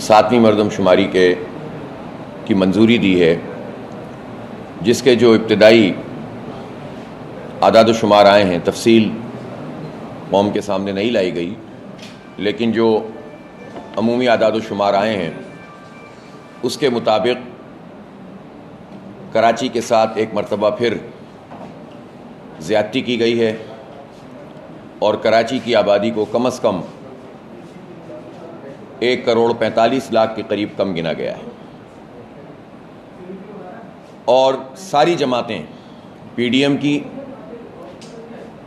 7ویں مردم شماری کی منظوری دی ہے، جس کے جو ابتدائی اعداد و شمار آئے ہیں، تفصیل قوم کے سامنے نہیں لائی گئی، لیکن جو عمومی اعداد و شمار آئے ہیں اس کے مطابق کراچی کے ساتھ ایک مرتبہ پھر زیادتی کی گئی ہے اور کراچی کی آبادی کو کم از کم 1,45,00,000 کے قریب کم گنا گیا ہے، اور ساری جماعتیں پی ڈی ایم کی،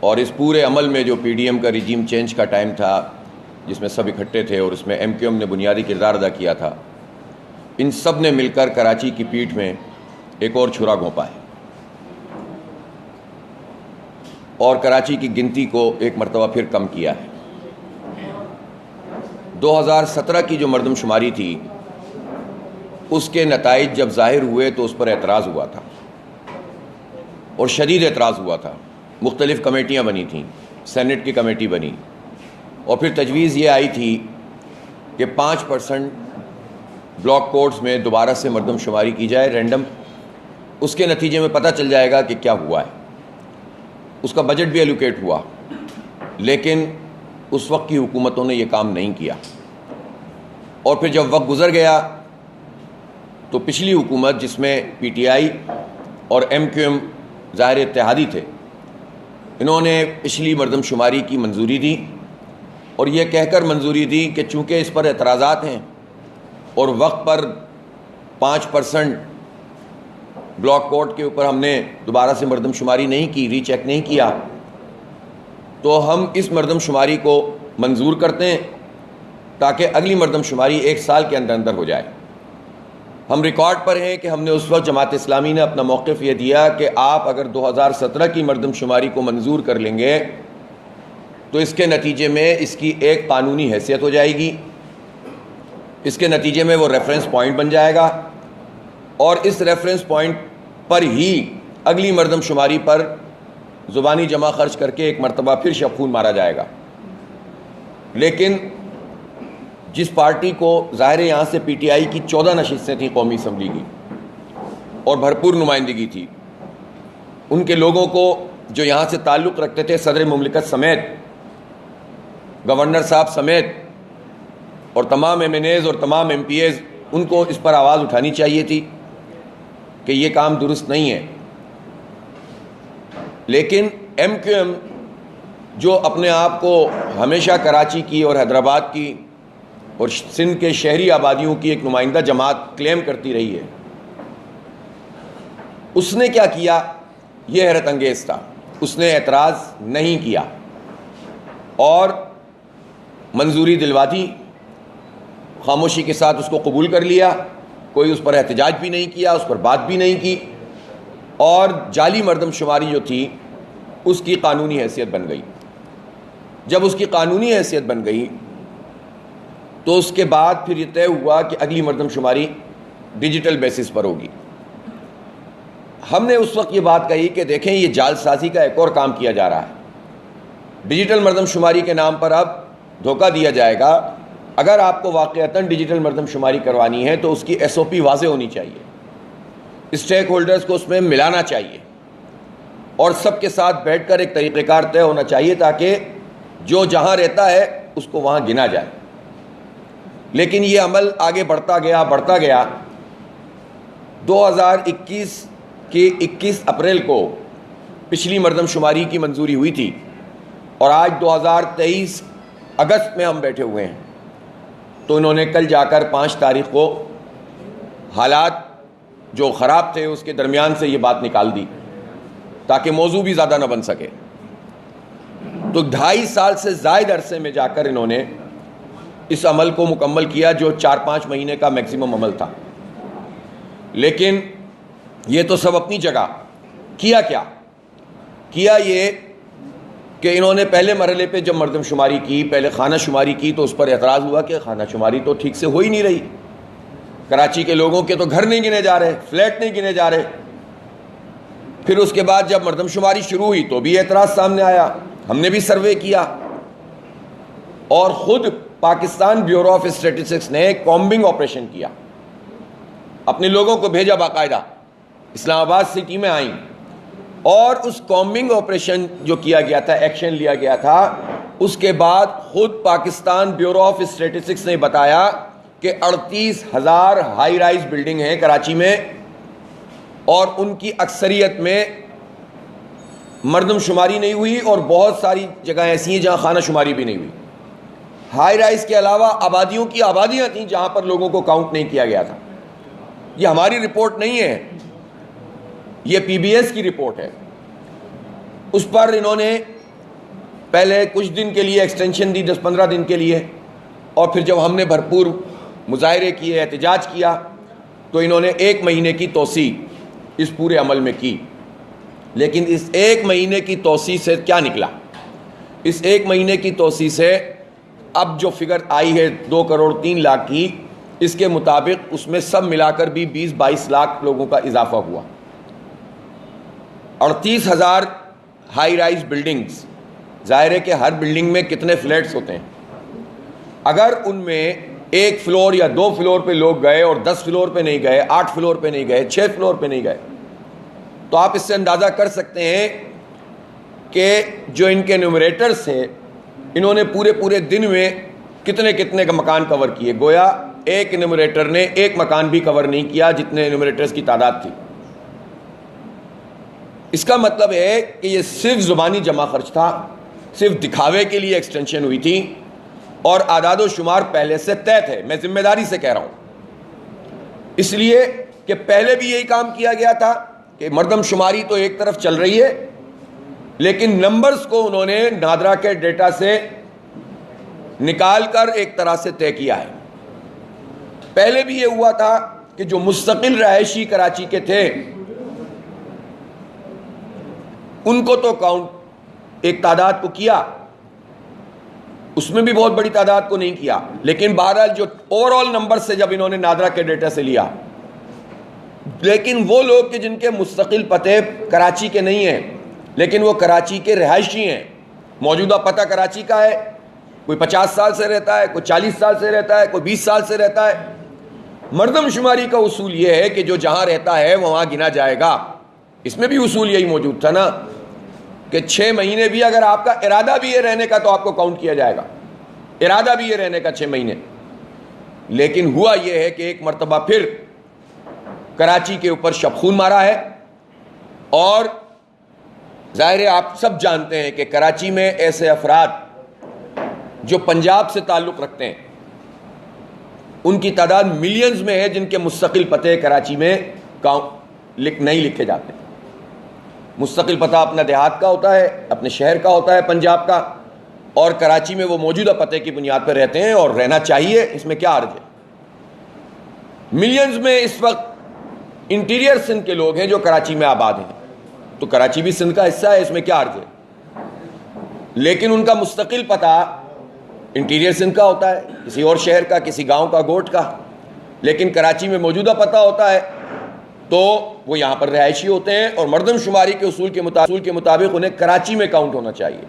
اور اس پورے عمل میں جو پی ڈی ایم کا رجیم چینج کا ٹائم تھا جس میں سب اکٹھے تھے اور اس میں ایم کیو ایم نے بنیادی کردار ادا کیا تھا، ان سب نے مل کر کراچی کی پیٹھ میں ایک اور چھرا گھونپا ہے اور کراچی کی گنتی کو ایک مرتبہ پھر کم کیا ہے۔ 2017 کی جو مردم شماری تھی اس کے نتائج جب ظاہر ہوئے تو اس پر اعتراض ہوا تھا اور شدید اعتراض ہوا تھا۔ مختلف کمیٹیاں بنی تھیں، سینٹ کی کمیٹی بنی اور پھر تجویز یہ آئی تھی کہ 5% بلاک کوڈز میں دوبارہ سے مردم شماری کی جائے رینڈم، اس کے نتیجے میں پتہ چل جائے گا کہ کیا ہوا ہے۔ اس کا بجٹ بھی ایلوکیٹ ہوا، لیکن اس وقت کی حکومتوں نے یہ کام نہیں کیا، اور پھر جب وقت گزر گیا تو پچھلی حکومت جس میں پی ٹی آئی اور ایم کیو ایم ظاہر اتحادی تھے، انہوں نے پچھلی مردم شماری کی منظوری دی اور یہ کہہ کر منظوری دی کہ چونکہ اس پر اعتراضات ہیں اور وقت پر 5% بلاک کوڈ کے اوپر ہم نے دوبارہ سے مردم شماری نہیں کی، ری چیک نہیں کیا، تو ہم اس مردم شماری کو منظور کرتے ہیں تاکہ اگلی مردم شماری 1 سال کے اندر اندر ہو جائے۔ ہم ریکارڈ پر ہیں کہ ہم نے اس وقت جماعت اسلامی نے اپنا موقف یہ دیا کہ آپ اگر 2017 کی مردم شماری کو منظور کر لیں گے تو اس کے نتیجے میں اس کی ایک قانونی حیثیت ہو جائے گی، اس کے نتیجے میں وہ ریفرنس پوائنٹ بن جائے گا، اور اس ریفرنس پوائنٹ پر ہی اگلی مردم شماری پر زبانی جمع خرچ کر کے ایک مرتبہ پھر شب خون مارا جائے گا۔ لیکن جس پارٹی کو ظاہر یہاں سے پی ٹی آئی کی 14 نشستیں تھیں قومی اسمبلی کی اور بھرپور نمائندگی تھی، ان کے لوگوں کو جو یہاں سے تعلق رکھتے تھے، صدر مملکت سمیت، گورنر صاحب سمیت، اور تمام ایم این ایز اور تمام ایم پی ایز، ان کو اس پر آواز اٹھانی چاہیے تھی کہ یہ کام درست نہیں ہے۔ لیکن ایم کیو ایم جو اپنے آپ کو ہمیشہ کراچی کی اور حیدرآباد کی اور سندھ کے شہری آبادیوں کی ایک نمائندہ جماعت کلیم کرتی رہی ہے، اس نے کیا کیا یہ حیرت انگیز تھا۔ اس نے اعتراض نہیں کیا اور منظوری دلوا دی، خاموشی کے ساتھ اس کو قبول کر لیا، کوئی اس پر احتجاج بھی نہیں کیا، اس پر بات بھی نہیں کی، اور جعلی مردم شماری جو تھی اس کی قانونی حیثیت بن گئی۔ جب اس کی قانونی حیثیت بن گئی تو اس کے بعد پھر یہ طے ہوا کہ اگلی مردم شماری ڈیجیٹل بیسس پر ہوگی۔ ہم نے اس وقت یہ بات کہی کہ دیکھیں یہ جال سازی کا ایک اور کام کیا جا رہا ہے، ڈیجیٹل مردم شماری کے نام پر اب دھوکہ دیا جائے گا۔ اگر آپ کو واقعتاً ڈیجیٹل مردم شماری کروانی ہے تو اس کی ایس او پی واضح ہونی چاہیے، اسٹیک ہولڈرز کو اس میں ملانا چاہیے اور سب کے ساتھ بیٹھ کر ایک طریقہ کار طے ہونا چاہیے تاکہ جو جہاں رہتا ہے اس کو وہاں گنا جائے۔ لیکن یہ عمل آگے بڑھتا گیا۔ 2021 کی 21 اپریل کو پچھلی مردم شماری کی منظوری ہوئی تھی اور آج 2023 اگست میں ہم بیٹھے ہوئے ہیں، تو انہوں نے کل جا کر 5 تاریخ کو حالات جو خراب تھے اس کے درمیان سے یہ بات نکال دی تاکہ موضوع بھی زیادہ نہ بن سکے۔ تو 2.5 سال سے زائد عرصے میں جا کر انہوں نے اس عمل کو مکمل کیا جو 4-5 مہینے کا میکسیمم عمل تھا۔ لیکن یہ تو سب اپنی جگہ، کیا یہ کہ انہوں نے پہلے مرحلے پہ جب مردم شماری کی، پہلے خانہ شماری کی، تو اس پر اعتراض ہوا کہ خانہ شماری تو ٹھیک سے ہو ہی نہیں رہی، کراچی کے لوگوں کے تو گھر نہیں گنے جا رہے، فلیٹ نہیں گنے جا رہے۔ پھر اس کے بعد جب مردم شماری شروع ہوئی تو بھی اعتراض سامنے آیا، ہم نے بھی سروے کیا اور خود پاکستان بیورو آف اسٹیٹسٹکس نے کامبنگ آپریشن کیا، اپنے لوگوں کو بھیجا، باقاعدہ اسلام آباد سٹی میں آئیں، اور اس کامبنگ آپریشن جو کیا گیا تھا، ایکشن لیا گیا تھا، اس کے بعد خود پاکستان بیورو آف اسٹیٹسٹکس نے بتایا کہ 38,000 ہائی رائز بلڈنگ ہیں کراچی میں، اور ان کی اکثریت میں مردم شماری نہیں ہوئی، اور بہت ساری جگہیں ایسی ہیں جہاں خانہ شماری بھی نہیں ہوئی۔ ہائی رائز کے علاوہ آبادیوں کی آبادیاں تھیں جہاں پر لوگوں کو کاؤنٹ نہیں کیا گیا تھا۔ یہ ہماری رپورٹ نہیں ہے، یہ پی بی ایس کی رپورٹ ہے۔ اس پر انہوں نے پہلے کچھ دن کے لیے ایکسٹینشن دی، 10-15 دن کے لیے، اور پھر جب ہم نے بھرپور مظاہرے کیے، احتجاج کیا، تو انہوں نے 1 مہینے کی توسیع اس پورے عمل میں کی۔ لیکن اس 1 مہینے کی توسیع سے کیا نکلا؟ اس 1 مہینے کی توسیع سے اب جو فگر آئی ہے 2 کروڑ 3 لاکھ کی، اس کے مطابق اس میں سب ملا کر بھی 20-22 لاکھ لوگوں کا اضافہ ہوا۔ 38,000 ہائی رائز بلڈنگز، ظاہر ہے کہ ہر بلڈنگ میں کتنے فلیٹس ہوتے ہیں، اگر ان میں 1 فلور یا 2 فلور پہ لوگ گئے اور 10 فلور پہ نہیں گئے، 8 فلور پہ نہیں گئے، 6 فلور پہ نہیں گئے، تو آپ اس سے اندازہ کر سکتے ہیں کہ جو ان کے نیومریٹرز ہیں، انہوں نے پورے دن میں کتنے کا مکان کور کیے۔ گویا ایک نیومریٹر نے 1 مکان بھی کور نہیں کیا جتنے نیومریٹرز کی تعداد تھی۔ اس کا مطلب ہے کہ یہ صرف زبانی جمع خرچ تھا، صرف دکھاوے کے لیے ایکسٹینشن ہوئی تھی، اور اعداد و شمار پہلے سے طے تھے۔ میں ذمہ داری سے کہہ رہا ہوں، اس لیے کہ پہلے بھی یہی کام کیا گیا تھا کہ مردم شماری تو ایک طرف چل رہی ہے، لیکن نمبرز کو انہوں نے نادرا کے ڈیٹا سے نکال کر ایک طرح سے طے کیا ہے۔ پہلے بھی یہ ہوا تھا کہ جو مستقل رہائشی کراچی کے تھے ان کو تو کاؤنٹ ایک تعداد کو کیا، اس میں بھی بہت بڑی تعداد کو نہیں کیا، لیکن بہرحال جو اوور آل نمبر سے جب انہوں نے نادرا کے ڈیٹا سے لیا، لیکن وہ لوگ کہ جن کے مستقل پتے کراچی کے نہیں ہیں لیکن وہ کراچی کے رہائشی ہیں، موجودہ پتہ کراچی کا ہے، کوئی 50 سال سے رہتا ہے، کوئی 40 سال سے رہتا ہے، کوئی 20 سال سے رہتا ہے، مردم شماری کا اصول یہ ہے کہ جو جہاں رہتا ہے وہاں گنا جائے گا۔ اس میں بھی اصول یہی موجود تھا نا کہ 6 مہینے بھی اگر آپ کا ارادہ بھی ہے رہنے کا تو آپ کو کاؤنٹ کیا جائے گا، ارادہ بھی ہے رہنے کا 6 مہینے۔ لیکن ہوا یہ ہے کہ ایک مرتبہ پھر کراچی کے اوپر شبخون مارا ہے، اور ظاہر ہے آپ سب جانتے ہیں کہ کراچی میں ایسے افراد جو پنجاب سے تعلق رکھتے ہیں ان کی تعداد ملینز میں ہے جن کے مستقل پتے کراچی میں نہیں لکھے جاتے۔ مستقل پتہ اپنا دیہات کا ہوتا ہے، اپنے شہر کا ہوتا ہے، پنجاب کا، اور کراچی میں وہ موجودہ پتے کی بنیاد پر رہتے ہیں، اور رہنا چاہیے، اس میں کیا عرض ہے۔ ملینز میں اس وقت انٹیریئر سندھ کے لوگ ہیں جو کراچی میں آباد ہیں، تو کراچی بھی سندھ کا حصہ ہے، اس میں کیا عرض ہے، لیکن ان کا مستقل پتہ انٹیریئر سندھ کا ہوتا ہے، کسی اور شہر کا، کسی گاؤں کا، گوٹھ کا، لیکن کراچی میں موجودہ پتہ ہوتا ہے تو وہ یہاں پر رہائشی ہوتے ہیں، اور مردم شماری کے اصول کے مطابق انہیں کراچی میں کاؤنٹ ہونا چاہیے۔